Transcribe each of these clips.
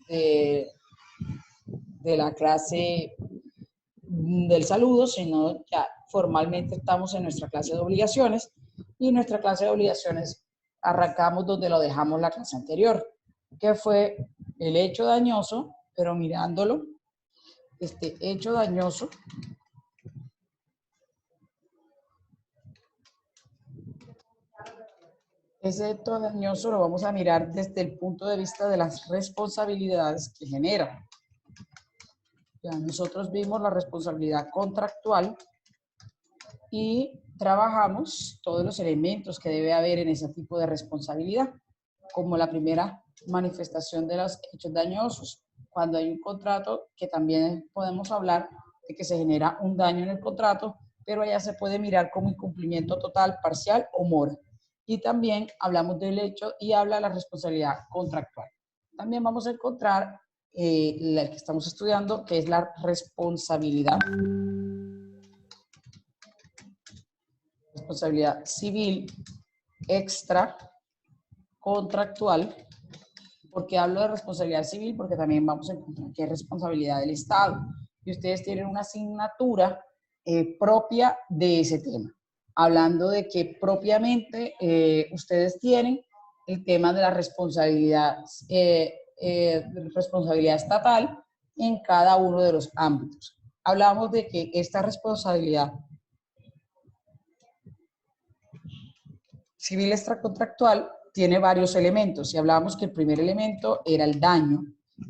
de la clase del saludo, sino ya formalmente estamos en nuestra clase de obligaciones, y nuestra clase de obligaciones arrancamos donde lo dejamos la clase anterior, que fue el hecho dañoso, pero mirándolo, este hecho dañoso ese hecho dañoso lo vamos a mirar desde el punto de vista de las responsabilidades que genera. Ya nosotros vimos la responsabilidad contractual y trabajamos todos los elementos que debe haber en ese tipo de responsabilidad, como la primera manifestación de los hechos dañosos, cuando hay un contrato, que también podemos hablar de que se genera un daño en el contrato, pero allá se puede mirar como incumplimiento total, parcial o mora. Y también hablamos del hecho y habla de la responsabilidad contractual. También vamos a encontrar la que estamos estudiando, que es la responsabilidad civil extra contractual. Porque hablo de responsabilidad civil, porque también vamos a encontrar que es responsabilidad del Estado. Y ustedes tienen una asignatura propia de ese tema. Hablando de que propiamente ustedes tienen el tema de la responsabilidad estatal en cada uno de los ámbitos. Hablamos de que esta responsabilidad civil extracontractual tiene varios elementos, y hablábamos que el primer elemento era el daño,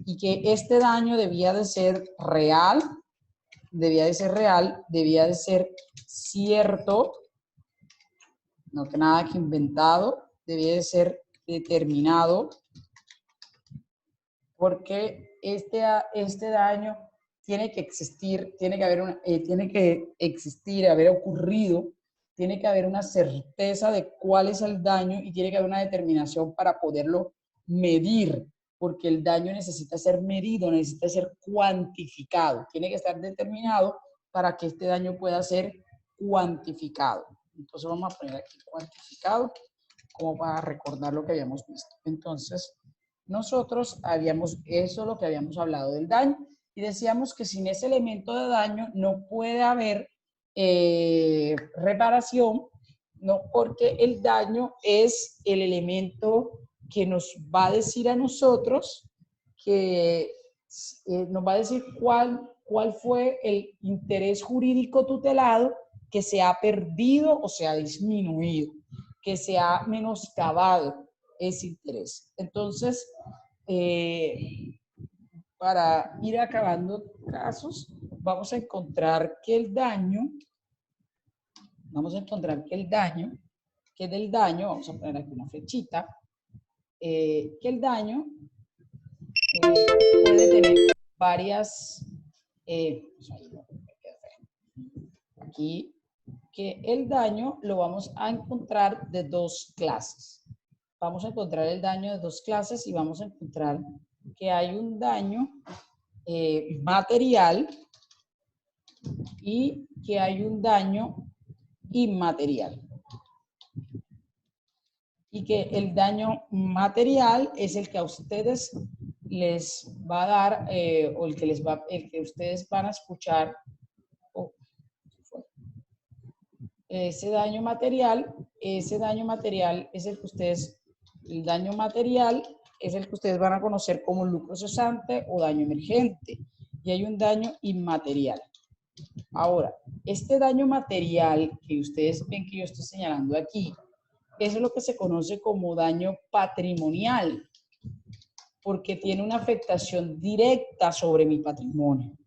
y que este daño debía de ser real, debía de ser cierto, no que nada que inventado, debía de ser determinado, porque este daño tiene que existir, tiene que existir, haber ocurrido, tiene que haber una certeza de cuál es el daño, y tiene que haber una determinación para poderlo medir, porque el daño necesita ser medido, necesita ser cuantificado, tiene que estar determinado para que este daño pueda ser cuantificado. Entonces vamos a poner aquí cuantificado, como para recordar lo que habíamos visto. Entonces, nosotros eso es lo que habíamos hablado del daño, y decíamos que sin ese elemento de daño no puede haber reparación, ¿no? Porque el daño es el elemento que nos va a decir a nosotros, que nos va a decir cuál fue el interés jurídico tutelado que se ha perdido o se ha disminuido, que se ha menoscabado ese interés. Entonces, para ir acabando casos, vamos a encontrar que el daño, que del daño, vamos a poner aquí una flechita, que el daño puede tener varias, aquí, que el daño lo vamos a encontrar de dos clases. Vamos a encontrar el daño de dos clases, y vamos a encontrar que hay un daño material y que hay un daño inmaterial. Y que el daño material es el que a ustedes les va a dar, o el que ustedes van a escuchar. Ese daño material es el que ustedes, el daño material es el que ustedes van a conocer como lucro cesante o daño emergente, y hay un daño inmaterial. Ahora, este daño material que ustedes ven que yo estoy señalando aquí, eso es lo que se conoce como daño patrimonial, porque tiene una afectación directa sobre mi patrimonio.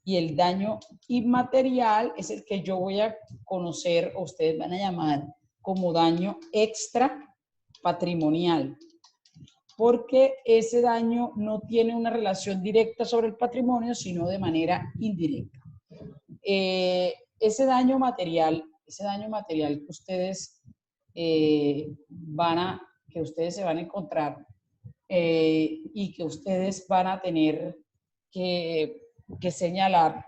Y el daño inmaterial es el que yo voy a conocer, o ustedes van a llamar como daño extra patrimonial, porque ese daño no tiene una relación directa sobre el patrimonio, sino de manera indirecta. Ese daño material que ustedes se van a encontrar, y que ustedes van a tener que señalar,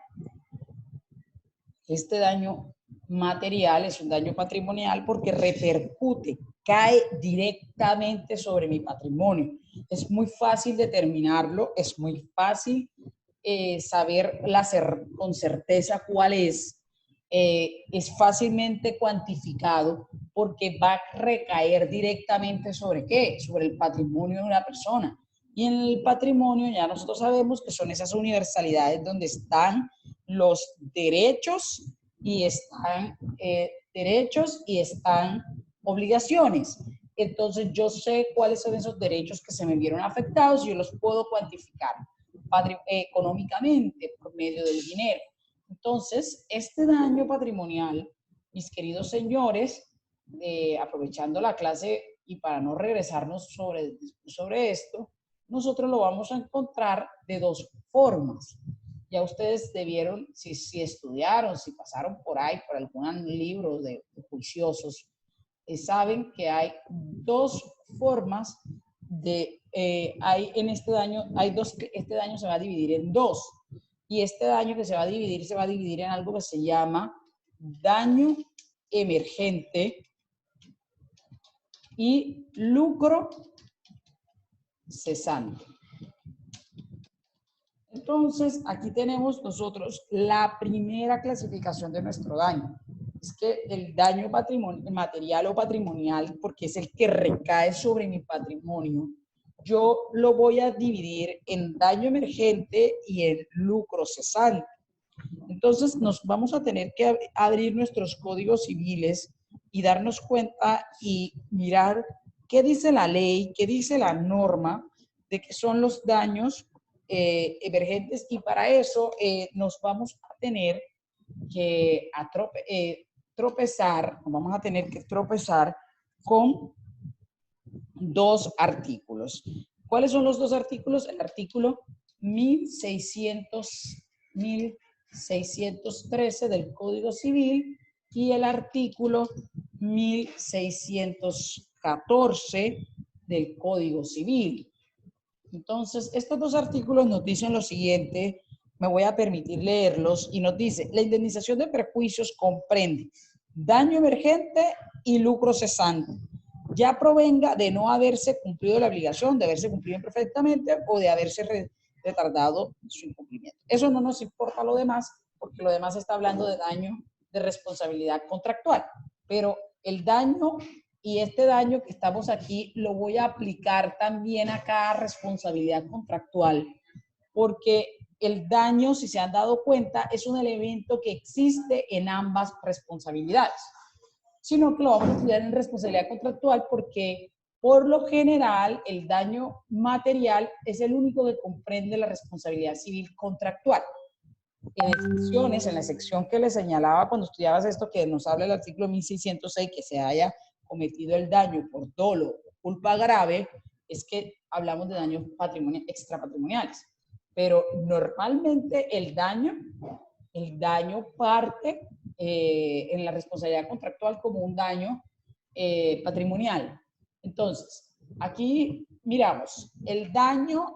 este daño material es un daño patrimonial porque repercute cae directamente sobre mi patrimonio. Es muy fácil determinarlo, es muy fácil saber con certeza cuál es fácilmente cuantificado porque va a recaer directamente sobre ¿qué? Sobre el patrimonio de una persona. Y en el patrimonio ya nosotros sabemos que son esas universalidades donde están los derechos y están obligaciones. Entonces yo sé cuáles son esos derechos que se me vieron afectados y yo los puedo cuantificar económicamente por medio del dinero. Entonces, este daño patrimonial, mis queridos señores, aprovechando la clase y para no regresarnos sobre esto, nosotros lo vamos a encontrar de dos formas. Ya ustedes debieron, si estudiaron, si pasaron por ahí, por algún libro de juiciosos, saben que hay dos formas hay en este daño, este daño se va a dividir en dos. Y este daño que se va a dividir en algo que se llama daño emergente y lucro cesante. Entonces, aquí tenemos nosotros la primera clasificación de nuestro daño. Es que el daño material o patrimonial, porque es el que recae sobre mi patrimonio, yo lo voy a dividir en daño emergente y en lucro cesante. Entonces, nos vamos a tener que abrir nuestros códigos civiles y darnos cuenta y mirar qué dice la ley, qué dice la norma de qué son los daños emergentes, y para eso nos vamos a tener que tropezar con dos artículos. ¿Cuáles son los dos artículos? El artículo 1613 del Código Civil y el artículo 1614 del Código Civil. Entonces, estos dos artículos nos dicen lo siguiente, me voy a permitir leerlos, y nos dice, la indemnización de perjuicios comprende daño emergente y lucro cesante, ya provenga de no haberse cumplido la obligación, de haberse cumplido imperfectamente o de haberse retardado su incumplimiento. Eso no nos importa lo demás, porque lo demás está hablando de daño de responsabilidad contractual, pero el daño y este daño que estamos aquí lo voy a aplicar también acá a responsabilidad contractual, porque el daño, si se han dado cuenta, es un elemento que existe en ambas responsabilidades, sino que lo vamos a estudiar en responsabilidad contractual porque por lo general el daño material es el único que comprende la responsabilidad civil contractual. En excepciones, en la sección que le señalaba cuando estudiabas esto, que nos habla el artículo 1606, que se haya cometido el daño por dolo o culpa grave, es que hablamos de daños extrapatrimoniales. Pero normalmente el daño parte en la responsabilidad contractual como un daño patrimonial. Entonces, aquí miramos, el daño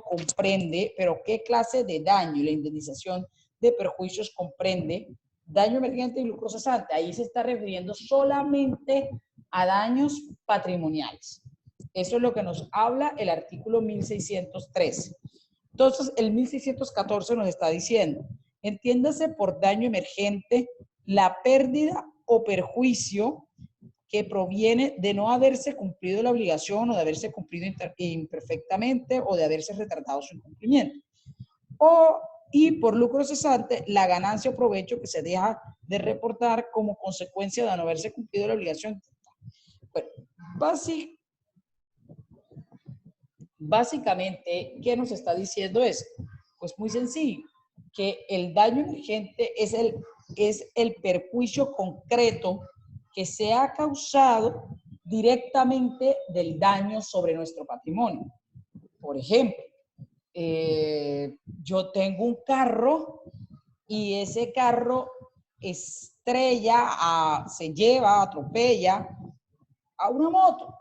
comprende, pero ¿qué clase de daño? La indemnización de perjuicios comprende daño emergente y lucro cesante. Ahí se está refiriendo solamente a daños patrimoniales. Eso es lo que nos habla el artículo 1613. Entonces, el 1614 nos está diciendo, entiéndase por daño emergente la pérdida o perjuicio que proviene de no haberse cumplido la obligación o de haberse cumplido imperfectamente o de haberse retardado su incumplimiento. Y por lucro cesante, la ganancia o provecho que se deja de reportar como consecuencia de no haberse cumplido la obligación. Bueno, básicamente, ¿qué nos está diciendo eso? Pues muy sencillo, que el daño emergente es el perjuicio concreto que se ha causado directamente del daño sobre nuestro patrimonio. Por ejemplo, yo tengo un carro y ese carro atropella a una moto.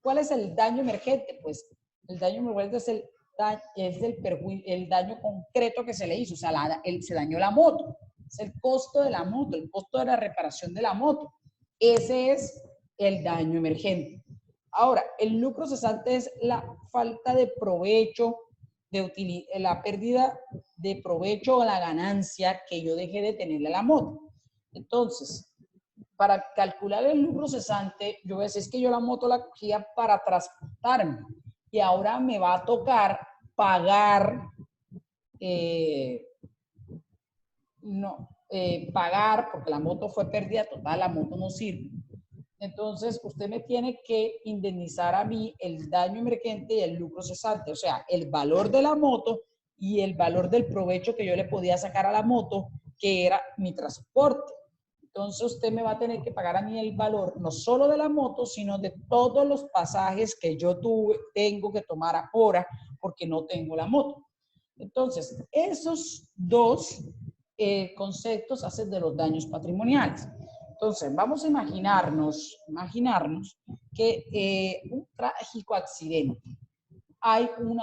¿Cuál es el daño emergente? Pues el daño emergente es el daño concreto que se le hizo, o sea, se dañó la moto. Es el costo de la moto, el costo de la reparación de la moto. Ese es el daño emergente. Ahora, el lucro cesante es la falta de provecho, la pérdida de provecho o la ganancia que yo dejé de tenerle a la moto. Entonces, para calcular el lucro cesante, yo voy a decir, es que yo la moto la cogía para transportarme y ahora me va a tocar pagar, pagar, porque la moto fue pérdida total, la moto no sirve. Entonces, usted me tiene que indemnizar a mí el daño emergente y el lucro cesante, o sea, el valor de la moto y el valor del provecho que yo le podía sacar a la moto, que era mi transporte. Entonces, usted me va a tener que pagar a mí el valor no solo de la moto, sino de todos los pasajes que yo tengo que tomar ahora porque no tengo la moto. Entonces, esos dos conceptos hacen de los daños patrimoniales. Entonces, vamos a imaginarnos que un trágico accidente. Hay un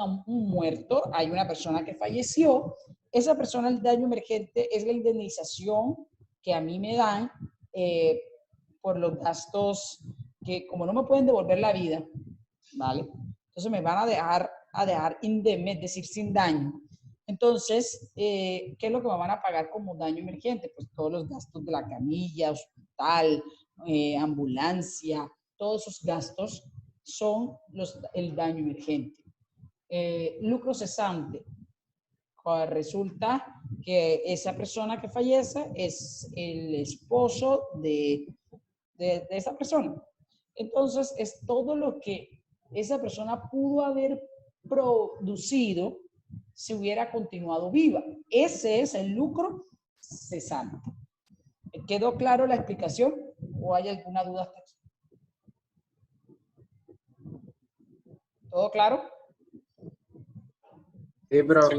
muerto, hay una persona que falleció. Esa persona, el daño emergente es la indemnización que a mí me dan por los gastos que, como no me pueden devolver la vida, ¿vale? Entonces me van a dejar indemne, es decir, sin daño. Entonces, ¿qué es lo que me van a pagar como daño emergente? Pues todos los gastos de la camilla, hospital, ambulancia, todos esos gastos son el daño emergente. Lucro cesante. Resulta que esa persona que fallece es el esposo de esa persona. Entonces, es todo lo que esa persona pudo haber producido si hubiera continuado viva. Ese es el lucro cesante. ¿Quedó claro la explicación o hay alguna duda hasta aquí? ¿Todo claro? Sí, profe.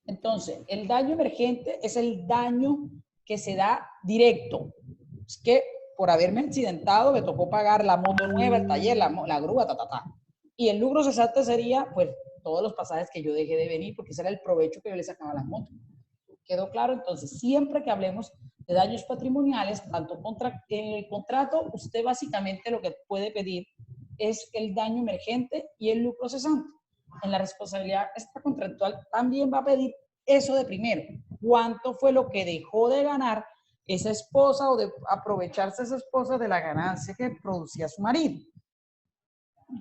Entonces, el daño emergente es el daño que se da directo. Es que por haberme accidentado me tocó pagar la moto nueva, el taller, la grúa, Y el lucro cesante sería, pues, todos los pasajes que yo dejé de venir, porque ese era el provecho que yo le sacaba a las motos. ¿Quedó claro? Entonces, siempre que hablemos de daños patrimoniales, tanto en el contrato, usted básicamente lo que puede pedir es el daño emergente y el lucro cesante. En la responsabilidad extracontractual también va a pedir eso de primero. ¿Cuánto fue lo que dejó de ganar esa esposa o de aprovecharse esa esposa de la ganancia que producía su marido?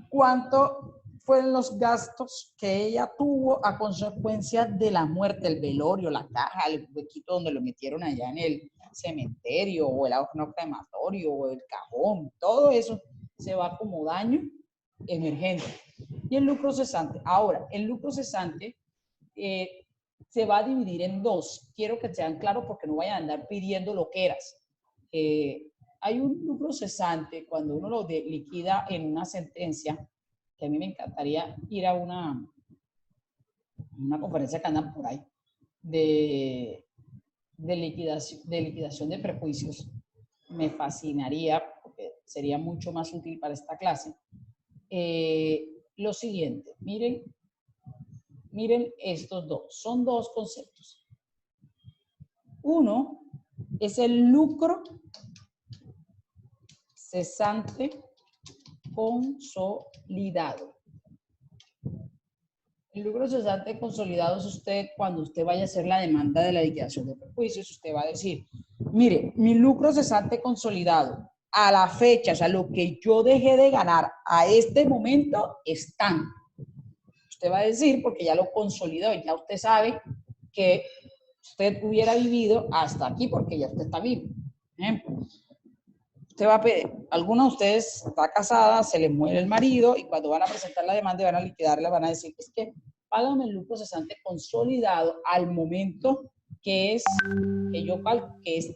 ¿Cuánto fueron los gastos que ella tuvo a consecuencia de la muerte, el velorio, la caja, el huequito donde lo metieron allá en el cementerio, o el horno crematorio, o el cajón? Todo eso se va como daño emergente. Y el lucro cesante. Ahora, el lucro cesante se va a dividir en dos. Quiero que sean claros porque no vayan a andar pidiendo loqueras. Hay un lucro cesante cuando uno lo liquida en una sentencia, que a mí me encantaría ir a una conferencia que andan por ahí, de liquidación de prejuicios. Me fascinaría, porque sería mucho más útil para esta clase. Lo siguiente, miren estos dos, son dos conceptos. Uno es el lucro cesante consolidado. El lucro cesante consolidado es usted, cuando usted vaya a hacer la demanda de la liquidación de perjuicios, usted va a decir, mire, mi lucro cesante consolidado a la fecha, o sea, lo que yo dejé de ganar a este momento es tanto. Usted va a decir, porque ya lo consolidó, ya usted sabe que usted hubiera vivido hasta aquí porque ya usted está vivo. Ejemplo, usted va a pedir, alguna de ustedes está casada, se le muere el marido y cuando van a presentar la demanda y van a liquidarla, van a decir, es que págame el lucro cesante consolidado al momento que es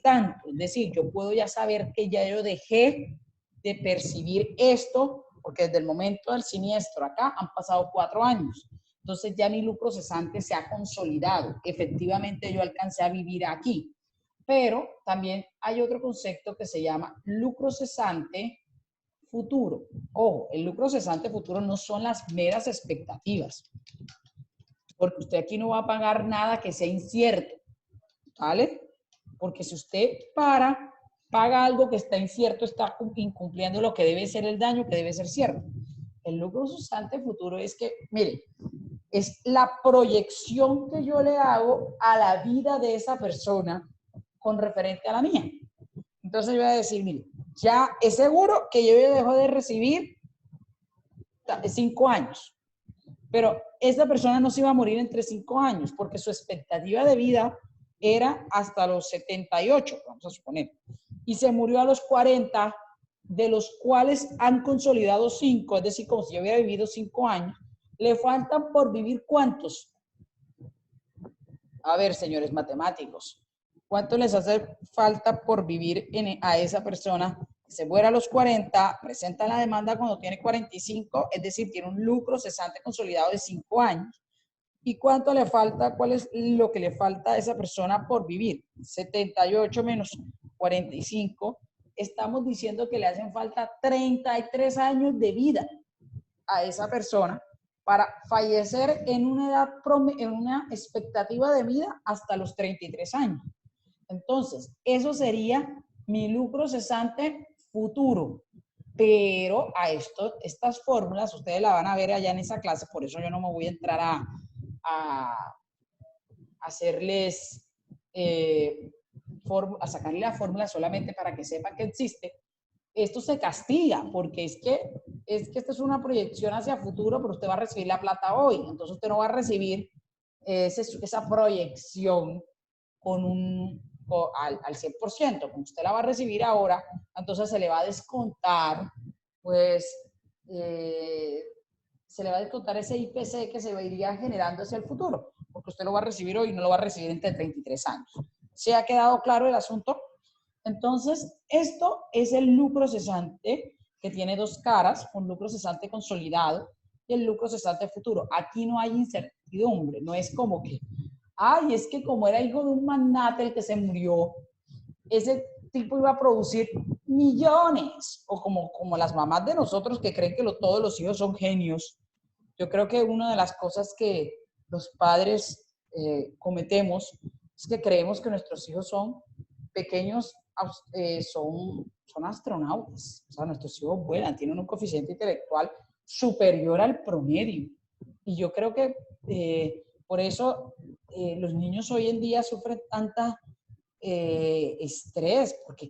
tanto. Es decir, yo puedo ya saber que ya yo dejé de percibir esto, porque desde el momento del siniestro acá han pasado 4 años. Entonces ya mi lucro cesante se ha consolidado. Efectivamente yo alcancé a vivir aquí. Pero también hay otro concepto que se llama lucro cesante futuro. Ojo, el lucro cesante futuro no son las meras expectativas, porque usted aquí no va a pagar nada que sea incierto, ¿vale? Porque si usted para paga algo que está incierto, está incumpliendo lo que debe ser el daño, que debe ser cierto. El lucro cesante futuro es que, mire, es la proyección que yo le hago a la vida de esa persona con referente a la mía. Entonces yo voy a decir, mire, ya es seguro que yo dejo de recibir 5 años, pero esta persona no se iba a morir entre 5 años porque su expectativa de vida era hasta los 78, vamos a suponer, y se murió a los 40, de los cuales han consolidado 5, es decir, como si yo hubiera vivido 5 años, le faltan por vivir ¿cuántos? A ver, señores matemáticos, ¿cuánto les hace falta por vivir a esa persona que se muera a los 40, presenta la demanda cuando tiene 45, es decir, tiene un lucro cesante consolidado de 5 años? ¿Y cuánto le falta? ¿Cuál es lo que le falta a esa persona por vivir? 78 menos 45. Estamos diciendo que le hacen falta 33 años de vida a esa persona para fallecer en una edad, en una expectativa de vida hasta los 33 años. Entonces, eso sería mi lucro cesante futuro. Pero a estas fórmulas, ustedes la van a ver allá en esa clase, por eso yo no me voy a entrar a hacerles, a sacarle la fórmula solamente para que sepan que existe. Esto se castiga porque es que esta es una proyección hacia futuro, pero usted va a recibir la plata hoy. Entonces usted no va a recibir esa proyección al 100%. Como usted la va a recibir ahora, entonces se le va a descontar, pues, se le va a descontar ese IPC que se iría generando hacia el futuro, porque usted lo va a recibir hoy y no lo va a recibir entre 33 años. ¿Se ha quedado claro el asunto? Entonces, esto es el lucro cesante que tiene dos caras, un lucro cesante consolidado y el lucro cesante futuro. Aquí no hay incertidumbre, no es como que, ay, es que como era hijo de un magnate el que se murió, ese tipo iba a producir millones, o como las mamás de nosotros que creen que todos los hijos son genios. Yo creo que una de las cosas que los padres cometemos es que creemos que nuestros hijos son pequeños, son astronautas. O sea, nuestros hijos vuelan, tienen un coeficiente intelectual superior al promedio. Y yo creo que por eso los niños hoy en día sufren tanta estrés, porque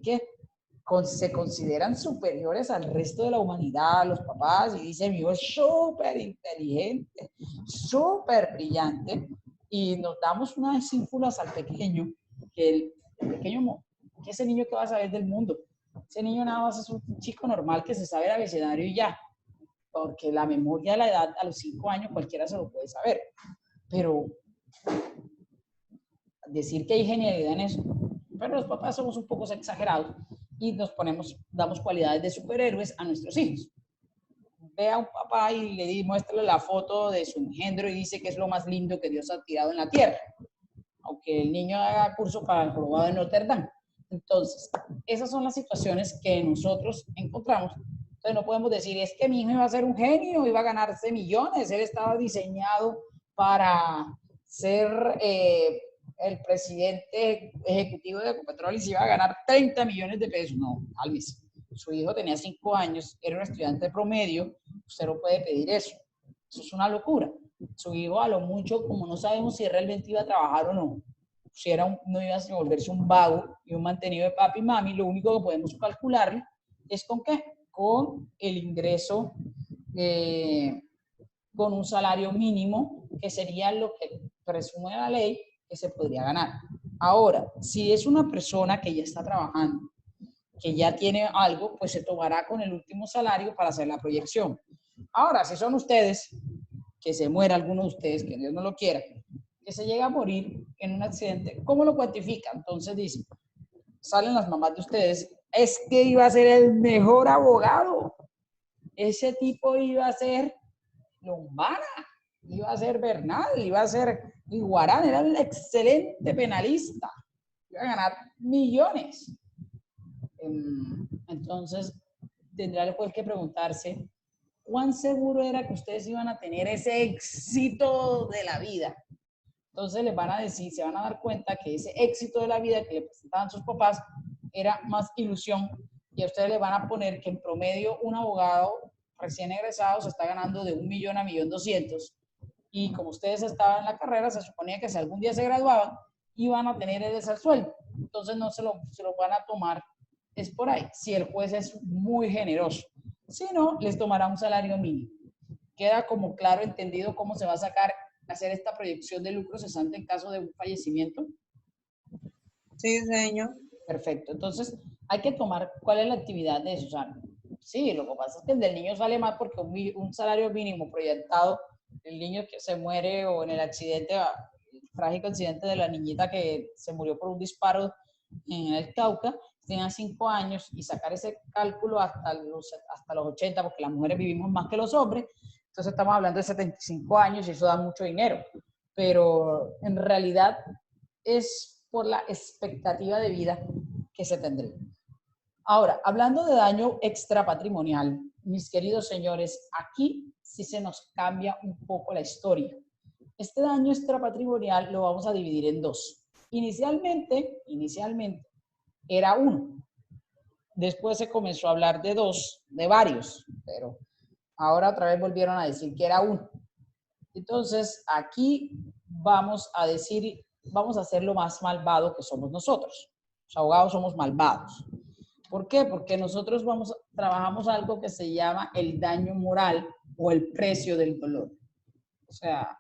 se consideran superiores al resto de la humanidad, los papás, y dicen, mi hijo es súper inteligente, súper brillante, y nos damos unas ínfulas al pequeño, que ese niño que va a saber del mundo, ese niño nada más es un chico normal que se sabe el abecedario y ya, porque la memoria de la edad, a los 5 años cualquiera se lo puede saber, pero decir que hay genialidad en eso, pero los papás somos un poco exagerados y damos cualidades de superhéroes a nuestros hijos. Ve a un papá y le muestra la foto de su engendro y dice que es lo más lindo que Dios ha tirado en la tierra, aunque el niño haga curso para el jorobado de Notre Dame. Entonces, esas son las situaciones que nosotros encontramos. Entonces, no podemos decir, es que mi hijo iba a ser un genio, iba a ganarse millones, él estaba diseñado para ser el presidente ejecutivo de Ecopetrol y se iba a ganar 30 millones de pesos. No, cálmese. Su hijo tenía 5 años, era un estudiante promedio, usted no puede pedir eso. Eso es una locura. Su hijo a lo mucho, como no sabemos si realmente iba a trabajar o no, si no iba a volverse un vago y un mantenido de papi y mami, lo único que podemos calcular es con qué, con el ingreso, con un salario mínimo, que sería lo que presume la ley que se podría ganar. Ahora, si es una persona que ya está trabajando, que ya tiene algo, pues se tomará con el último salario para hacer la proyección. Ahora, si son ustedes, que se muera alguno de ustedes, que Dios no lo quiera, que se llega a morir en un accidente, ¿cómo lo cuantifica? Entonces dicen, salen las mamás de ustedes, es que iba a ser el mejor abogado, ese tipo iba a ser Lombana, iba a ser Bernal, iba a ser Iguarán, era un excelente penalista, iba a ganar millones. Entonces, tendrá que preguntarse, ¿cuán seguro era que ustedes iban a tener ese éxito de la vida? Entonces les van a decir, se van a dar cuenta que ese éxito de la vida que le presentaban sus papás era más ilusión, y a ustedes le van a poner que en promedio un abogado recién egresado se está ganando de 1 millón a 1.200.000, y como ustedes estaban en la carrera, se suponía que si algún día se graduaban, iban a tener ese sueldo. Entonces no se lo van a tomar, es por ahí, si el juez es muy generoso. Si no, les tomará un salario mínimo. Queda como claro, entendido cómo se va a hacer esta proyección de lucro cesante en caso de un fallecimiento. Sí, señor. Perfecto. Entonces, hay que tomar cuál es la actividad de eso. O sea, sí, lo que pasa es que el del niño sale más porque un salario mínimo proyectado, el niño que se muere o en el accidente, el trágico accidente de la niñita que se murió por un disparo en el Cauca, tenía 5 años, y sacar ese cálculo hasta los 80, porque las mujeres vivimos más que los hombres, entonces estamos hablando de 75 años y eso da mucho dinero, pero en realidad es por la expectativa de vida que se tendría. Ahora, hablando de daño extrapatrimonial, mis queridos señores, aquí sí se nos cambia un poco la historia. Este daño extrapatrimonial lo vamos a dividir en dos. Inicialmente era uno. Después se comenzó a hablar de dos, de varios, pero ahora otra vez volvieron a decir que era uno. Entonces, aquí vamos a decir, vamos a ser lo más malvado que somos nosotros. Los abogados somos malvados. ¿Por qué? Porque nosotros trabajamos algo que se llama el daño moral o el precio del dolor. O sea,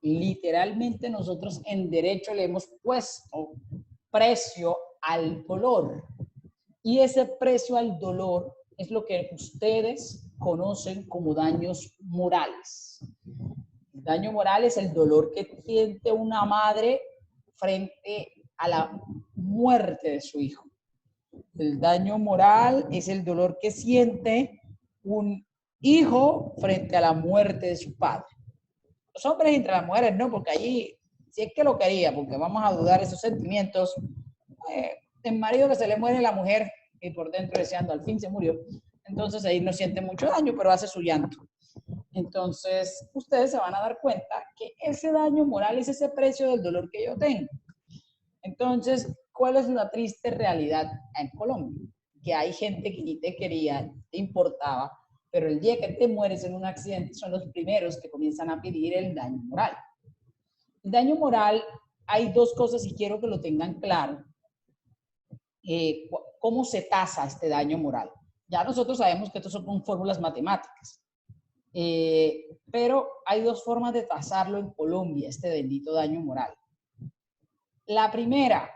literalmente nosotros en derecho le hemos puesto precio al dolor. Y ese precio al dolor es lo que ustedes conocen como daños morales. El daño moral es el dolor que siente una madre frente a la muerte de su hijo. El daño moral es el dolor que siente un hijo frente a la muerte de su padre. Los hombres entre las mujeres no, porque allí, si es que lo quería, porque vamos a dudar esos sentimientos, el marido que se le muere a la mujer y por dentro deseando, al fin se murió, entonces ahí no siente mucho daño, pero hace su llanto. Entonces, ustedes se van a dar cuenta que ese daño moral es ese precio del dolor que yo tengo. Entonces, ¿cuál es la triste realidad en Colombia? Que hay gente que ni te quería, ni te importaba, pero el día que te mueres en un accidente son los primeros que comienzan a pedir el daño moral. El daño moral, hay dos cosas y quiero que lo tengan claro. ¿Cómo se tasa este daño moral? Ya nosotros sabemos que estos son con fórmulas matemáticas, pero hay dos formas de tasarlo en Colombia, este bendito daño moral. La primera,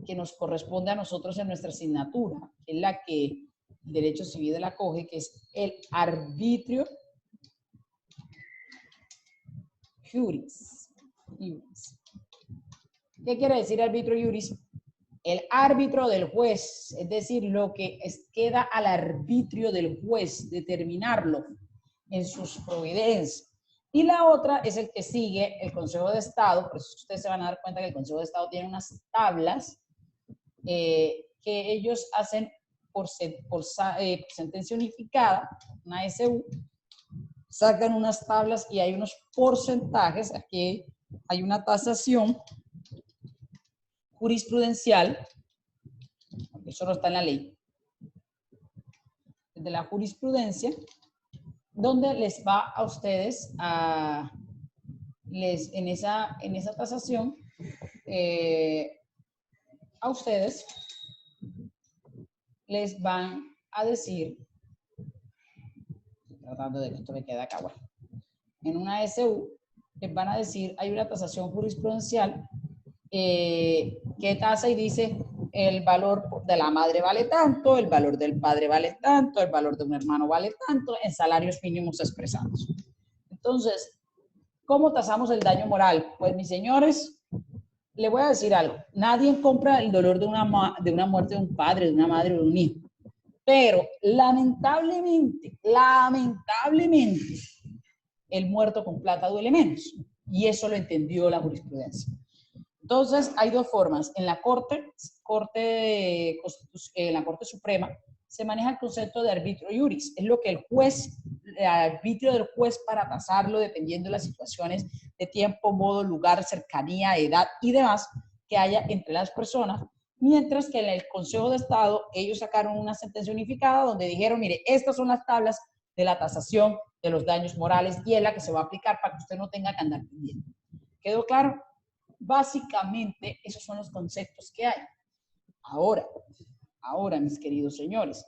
que nos corresponde a nosotros en nuestra asignatura, es la que el Derecho Civil la coge, que es el arbitrio juris. ¿Qué quiere decir arbitrio juris? El árbitro del juez, es decir, lo que queda al arbitrio del juez, determinarlo en sus providencias. Y la otra es el que sigue el Consejo de Estado, por eso ustedes se van a dar cuenta que el Consejo de Estado tiene unas tablas que ellos hacen por sentencia unificada, una SU, sacan unas tablas y hay unos porcentajes, aquí hay una tasación jurisprudencial, eso no está en la ley, de la jurisprudencia, donde les va a ustedes en esa tasación, a ustedes les van a decir, tratando de que esto me quede acá, bueno, en una SU les van a decir, hay una tasación jurisprudencial que tasa y dice el valor de la madre vale tanto, el valor del padre vale tanto, el valor de un hermano vale tanto, en salarios mínimos expresados. Entonces, ¿cómo tasamos el daño moral? Pues, mis señores, le voy a decir algo. Nadie compra el dolor de una muerte de un padre, de una madre o de un hijo. Pero, lamentablemente, el muerto con plata duele menos. Y eso lo entendió la jurisprudencia. Entonces, hay dos formas. En la Corte Suprema se maneja el concepto de arbitrio juris. Es lo que el arbitrio del juez para tasarlo dependiendo de las situaciones de tiempo, modo, lugar, cercanía, edad y demás que haya entre las personas, Mientras que en el Consejo de Estado, ellos sacaron una sentencia unificada donde dijeron, mire, estas son las tablas de la tasación de los daños morales y es la que se va a aplicar para que usted no tenga que andar pidiendo. ¿Quedó claro? Básicamente, esos son los conceptos que hay. Ahora, mis queridos señores,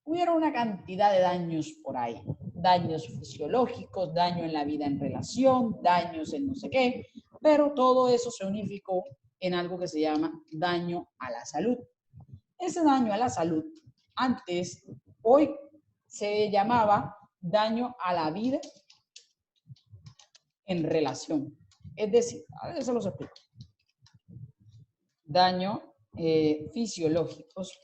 hubieron una cantidad de daños por ahí. Daños fisiológicos, daño en la vida en relación, daños en no sé qué, pero todo eso se unificó en algo que se llama daño a la salud. Ese daño a la salud, antes, hoy se llamaba daño a la vida en relación. Es decir, a ver, se los explico. Daño fisiológicos.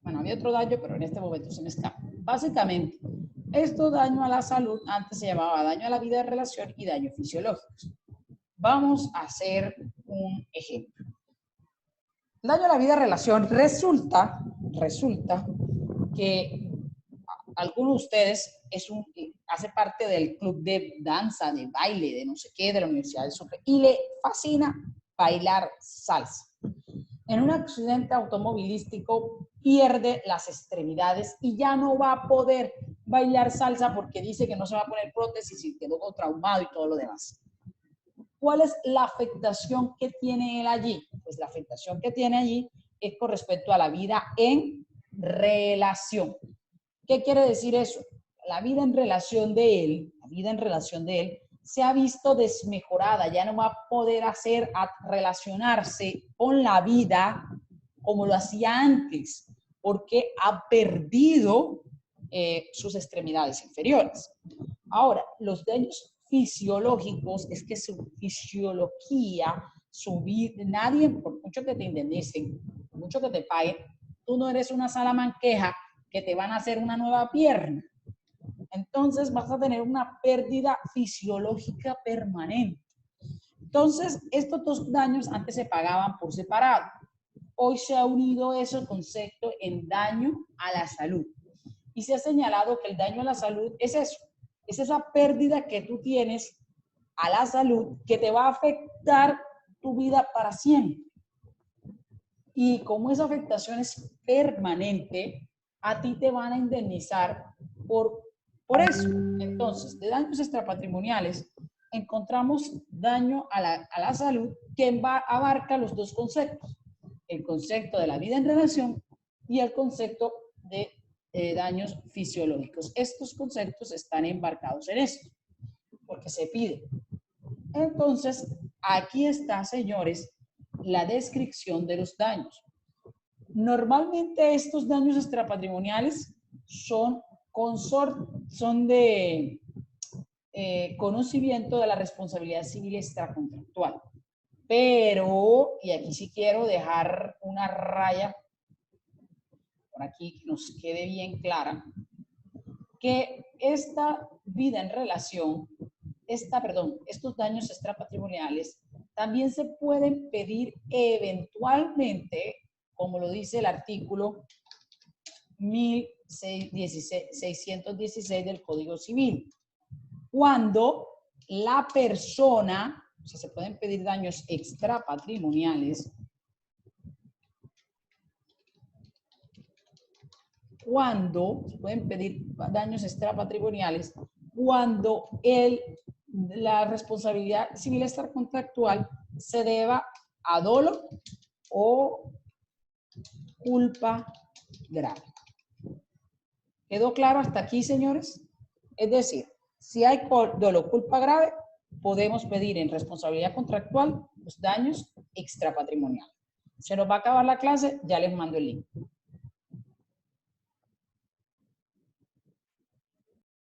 Bueno, había otro daño, pero en este momento se me escapa. Básicamente, esto daño a la salud, antes se llamaba daño a la vida de relación y daño fisiológicos. Vamos a hacer un ejemplo. Daño a la vida de relación resulta que alguno de ustedes hace parte del club de danza, de baile, de no sé qué, de la Universidad del Sucre, y le fascina bailar salsa. En un accidente automovilístico pierde las extremidades y ya no va a poder bailar salsa porque dice que no se va a poner prótesis y quedó traumado y todo lo demás. ¿Cuál es la afectación que tiene él allí? Pues la afectación que tiene allí es con respecto a la vida en relación. ¿Qué quiere decir eso? La vida en relación de él, se ha visto desmejorada, ya no va a poder relacionarse con la vida como lo hacía antes, porque ha perdido sus extremidades inferiores. Ahora, los daños fisiológicos es que su fisiología, su vida, nadie, por mucho que te indemnicen, por mucho que te paguen, tú no eres una salamanqueja que te van a hacer una nueva pierna. Entonces vas a tener una pérdida fisiológica permanente. Entonces, estos dos daños antes se pagaban por separado. Hoy se ha unido ese concepto en daño a la salud. Y se ha señalado que el daño a la salud es eso. Es esa pérdida que tú tienes a la salud que te va a afectar tu vida para siempre. Y como esa afectación es permanente, a ti te van a indemnizar por eso. Entonces, de daños extrapatrimoniales, encontramos daño a la salud que abarca los dos conceptos. El concepto de la vida en relación y el concepto de daños fisiológicos. Estos conceptos están embarcados en esto, porque se pide. Entonces, aquí está, señores, la descripción de los daños. Normalmente estos daños extrapatrimoniales son de conocimiento de la responsabilidad civil extracontractual. Pero, y aquí sí quiero dejar una raya por aquí que nos quede bien clara, que esta vida en relación, estos daños extrapatrimoniales también se pueden pedir eventualmente, como lo dice el artículo 1616 del Código Civil, cuando la persona, o sea, se pueden pedir daños extrapatrimoniales cuando la responsabilidad civil extracontractual se deba a dolo o culpa grave. ¿Quedó claro hasta aquí, señores? Es decir, si hay dolo o culpa grave, podemos pedir en responsabilidad contractual los daños extrapatrimoniales. Se nos va a acabar la clase, ya les mando el link.